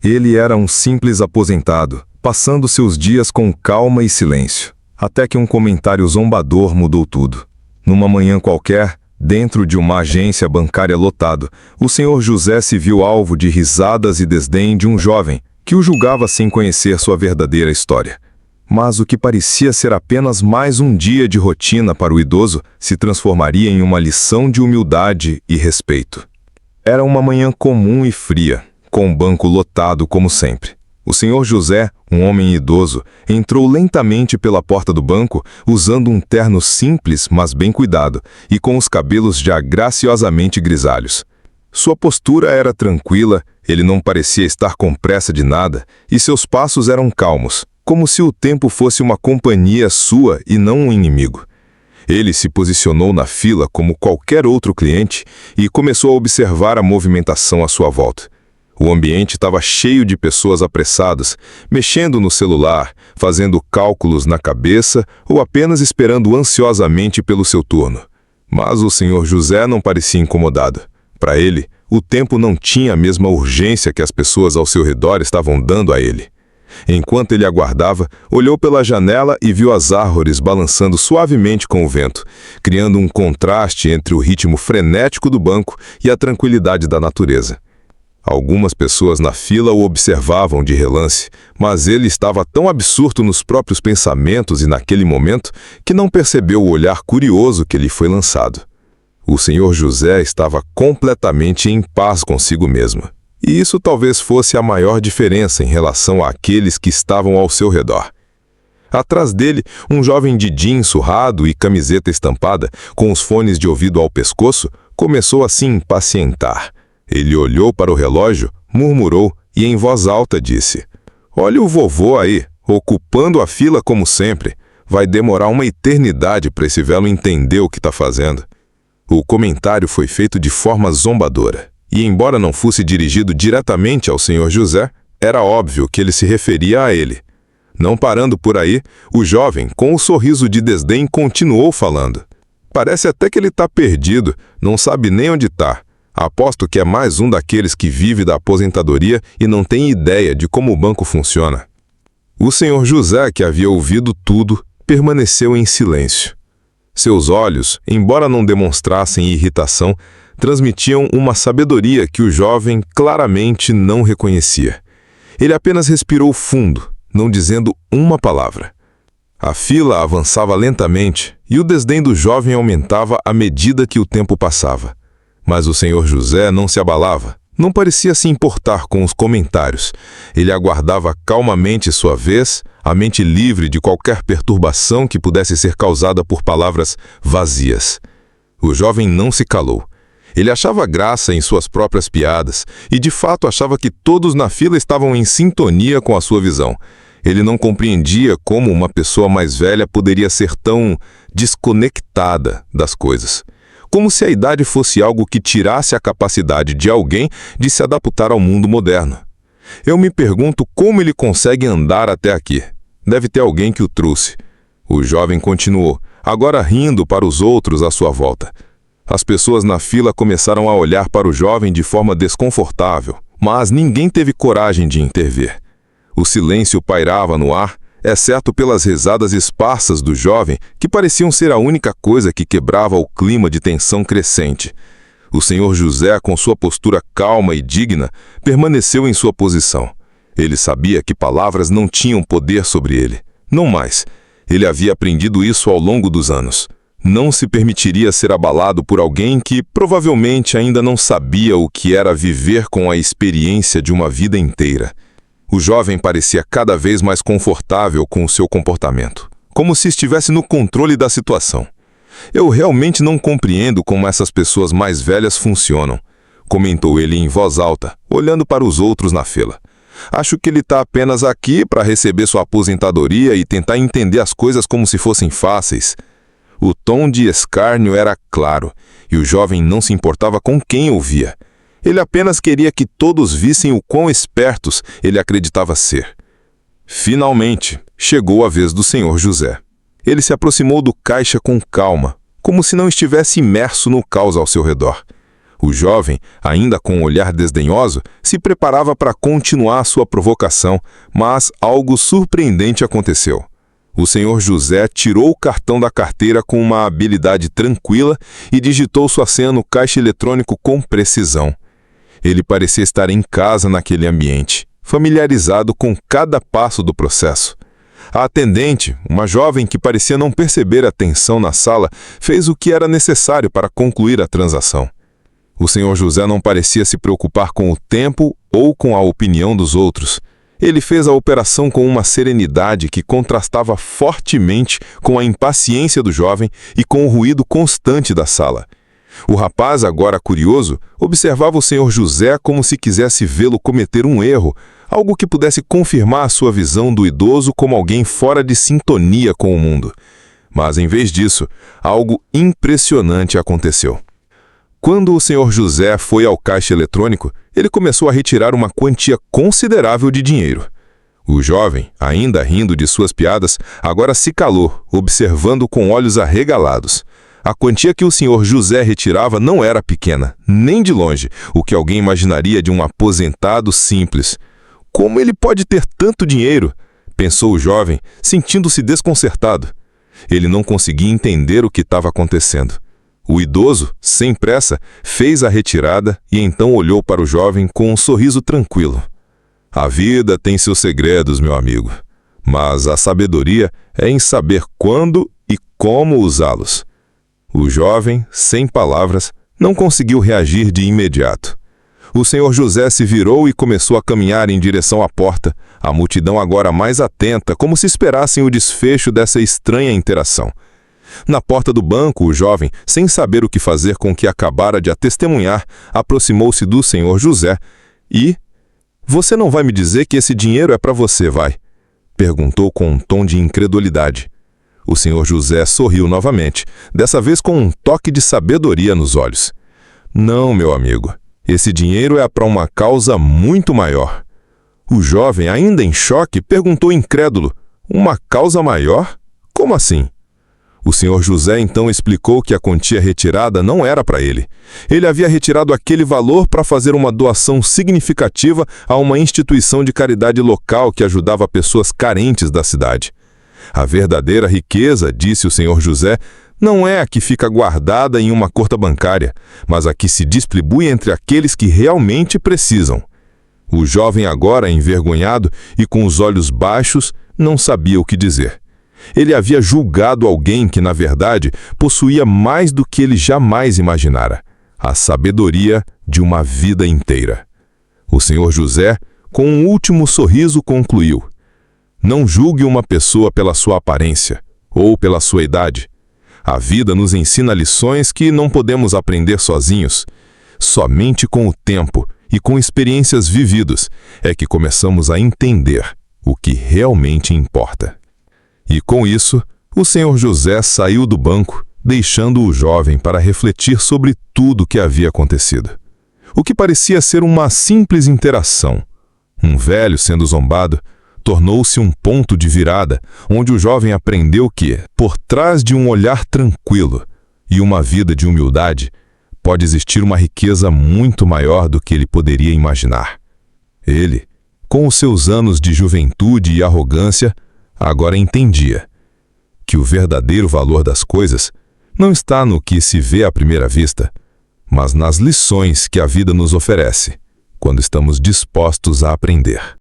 Ele era um simples aposentado, passando seus dias com calma e silêncio, até que um comentário zombador mudou tudo. Numa manhã qualquer, dentro de uma agência bancária lotado, o senhor José se viu alvo de risadas e desdém de um jovem que o julgava sem conhecer sua verdadeira história. Mas o que parecia ser apenas mais um dia de rotina para o idoso se transformaria em uma lição de humildade e respeito. Era uma manhã comum e fria, com o banco lotado como sempre. O senhor José, um homem idoso, entrou lentamente pela porta do banco, usando um terno simples, mas bem cuidado, e com os cabelos já graciosamente grisalhos. Sua postura era tranquila, ele não parecia estar com pressa de nada, e seus passos eram calmos, como se o tempo fosse uma companhia sua e não um inimigo. Ele se posicionou na fila como qualquer outro cliente e começou a observar a movimentação à sua volta. O ambiente estava cheio de pessoas apressadas, mexendo no celular, fazendo cálculos na cabeça ou apenas esperando ansiosamente pelo seu turno. Mas o senhor José não parecia incomodado. Para ele, o tempo não tinha a mesma urgência que as pessoas ao seu redor estavam dando a ele. Enquanto ele aguardava, olhou pela janela e viu as árvores balançando suavemente com o vento, criando um contraste entre o ritmo frenético do banco e a tranquilidade da natureza. Algumas pessoas na fila o observavam de relance, mas ele estava tão absorto nos próprios pensamentos e naquele momento que não percebeu o olhar curioso que lhe foi lançado. O senhor José estava completamente em paz consigo mesmo. E isso talvez fosse a maior diferença em relação àqueles que estavam ao seu redor. Atrás dele, um jovem de jeans surrado e camiseta estampada, com os fones de ouvido ao pescoço, começou a se impacientar. Ele olhou para o relógio, murmurou e em voz alta disse: "Olha o vovô aí, ocupando a fila como sempre. Vai demorar uma eternidade para esse velho entender o que está fazendo." O comentário foi feito de forma zombadora. E embora não fosse dirigido diretamente ao senhor José, era óbvio que ele se referia a ele. Não parando por aí, o jovem, com um sorriso de desdém, continuou falando. "Parece até que ele está perdido, não sabe nem onde está. Aposto que é mais um daqueles que vive da aposentadoria e não tem ideia de como o banco funciona." O senhor José, que havia ouvido tudo, permaneceu em silêncio. Seus olhos, embora não demonstrassem irritação, transmitiam uma sabedoria que o jovem claramente não reconhecia. Ele apenas respirou fundo, não dizendo uma palavra. A fila avançava lentamente e o desdém do jovem aumentava à medida que o tempo passava. Mas o senhor José não se abalava, não parecia se importar com os comentários. Ele aguardava calmamente sua vez, a mente livre de qualquer perturbação que pudesse ser causada por palavras vazias. O jovem não se calou. Ele achava graça em suas próprias piadas e, de fato, achava que todos na fila estavam em sintonia com a sua visão. Ele não compreendia como uma pessoa mais velha poderia ser tão desconectada das coisas. Como se a idade fosse algo que tirasse a capacidade de alguém de se adaptar ao mundo moderno. Eu me pergunto como ele consegue andar até aqui. Deve ter alguém que o trouxe. O jovem continuou, agora rindo para os outros à sua volta. As pessoas na fila começaram a olhar para o jovem de forma desconfortável, mas ninguém teve coragem de intervir. O silêncio pairava no ar, exceto pelas risadas esparsas do jovem, que pareciam ser a única coisa que quebrava o clima de tensão crescente. O senhor José, com sua postura calma e digna, permaneceu em sua posição. Ele sabia que palavras não tinham poder sobre ele. Não mais. Ele havia aprendido isso ao longo dos anos. Não se permitiria ser abalado por alguém que provavelmente ainda não sabia o que era viver com a experiência de uma vida inteira. O jovem parecia cada vez mais confortável com o seu comportamento, como se estivesse no controle da situação. "Eu realmente não compreendo como essas pessoas mais velhas funcionam", comentou ele em voz alta, olhando para os outros na fila. "Acho que ele está apenas aqui para receber sua aposentadoria e tentar entender as coisas como se fossem fáceis." O tom de escárnio era claro, e o jovem não se importava com quem ouvia. Ele apenas queria que todos vissem o quão espertos ele acreditava ser. Finalmente, chegou a vez do senhor José. Ele se aproximou do caixa com calma, como se não estivesse imerso no caos ao seu redor. O jovem, ainda com um olhar desdenhoso, se preparava para continuar sua provocação, mas algo surpreendente aconteceu. O senhor José tirou o cartão da carteira com uma habilidade tranquila e digitou sua senha no caixa eletrônico com precisão. Ele parecia estar em casa naquele ambiente, familiarizado com cada passo do processo. A atendente, uma jovem que parecia não perceber a tensão na sala, fez o que era necessário para concluir a transação. O senhor José não parecia se preocupar com o tempo ou com a opinião dos outros. Ele fez a operação com uma serenidade que contrastava fortemente com a impaciência do jovem e com o ruído constante da sala. O rapaz, agora curioso, observava o senhor José como se quisesse vê-lo cometer um erro, algo que pudesse confirmar a sua visão do idoso como alguém fora de sintonia com o mundo. Mas, em vez disso, algo impressionante aconteceu. Quando o senhor José foi ao caixa eletrônico, ele começou a retirar uma quantia considerável de dinheiro. O jovem, ainda rindo de suas piadas, agora se calou, observando com olhos arregalados. A quantia que o senhor José retirava não era pequena, nem de longe, o que alguém imaginaria de um aposentado simples. Como ele pode ter tanto dinheiro? Pensou o jovem, sentindo-se desconcertado. Ele não conseguia entender o que estava acontecendo. O idoso, sem pressa, fez a retirada e então olhou para o jovem com um sorriso tranquilo. A vida tem seus segredos, meu amigo, mas a sabedoria é em saber quando e como usá-los. O jovem, sem palavras, não conseguiu reagir de imediato. O senhor José se virou e começou a caminhar em direção à porta, a multidão agora mais atenta, como se esperassem o desfecho dessa estranha interação. Na porta do banco, o jovem, sem saber o que fazer com o que acabara de testemunhar, aproximou-se do senhor José e... "Você não vai me dizer que esse dinheiro é para você, vai?" perguntou com um tom de incredulidade. O senhor José sorriu novamente, dessa vez com um toque de sabedoria nos olhos. "Não, meu amigo. Esse dinheiro é para uma causa muito maior." O jovem, ainda em choque, perguntou incrédulo: "Uma causa maior? Como assim?" O senhor José então explicou que a quantia retirada não era para ele. Ele havia retirado aquele valor para fazer uma doação significativa a uma instituição de caridade local que ajudava pessoas carentes da cidade. A verdadeira riqueza, disse o senhor José, não é a que fica guardada em uma conta bancária, mas a que se distribui entre aqueles que realmente precisam. O jovem, agora envergonhado e com os olhos baixos, não sabia o que dizer. Ele havia julgado alguém que, na verdade, possuía mais do que ele jamais imaginara: a sabedoria de uma vida inteira. O senhor José, com um último sorriso, concluiu: "Não julgue uma pessoa pela sua aparência ou pela sua idade. A vida nos ensina lições que não podemos aprender sozinhos. Somente com o tempo e com experiências vividas é que começamos a entender o que realmente importa." E com isso, o senhor José saiu do banco, deixando o jovem para refletir sobre tudo o que havia acontecido. O que parecia ser uma simples interação, um velho sendo zombado, tornou-se um ponto de virada, onde o jovem aprendeu que, por trás de um olhar tranquilo e uma vida de humildade, pode existir uma riqueza muito maior do que ele poderia imaginar. Ele, com os seus anos de juventude e arrogância, agora entendia que o verdadeiro valor das coisas não está no que se vê à primeira vista, mas nas lições que a vida nos oferece, quando estamos dispostos a aprender.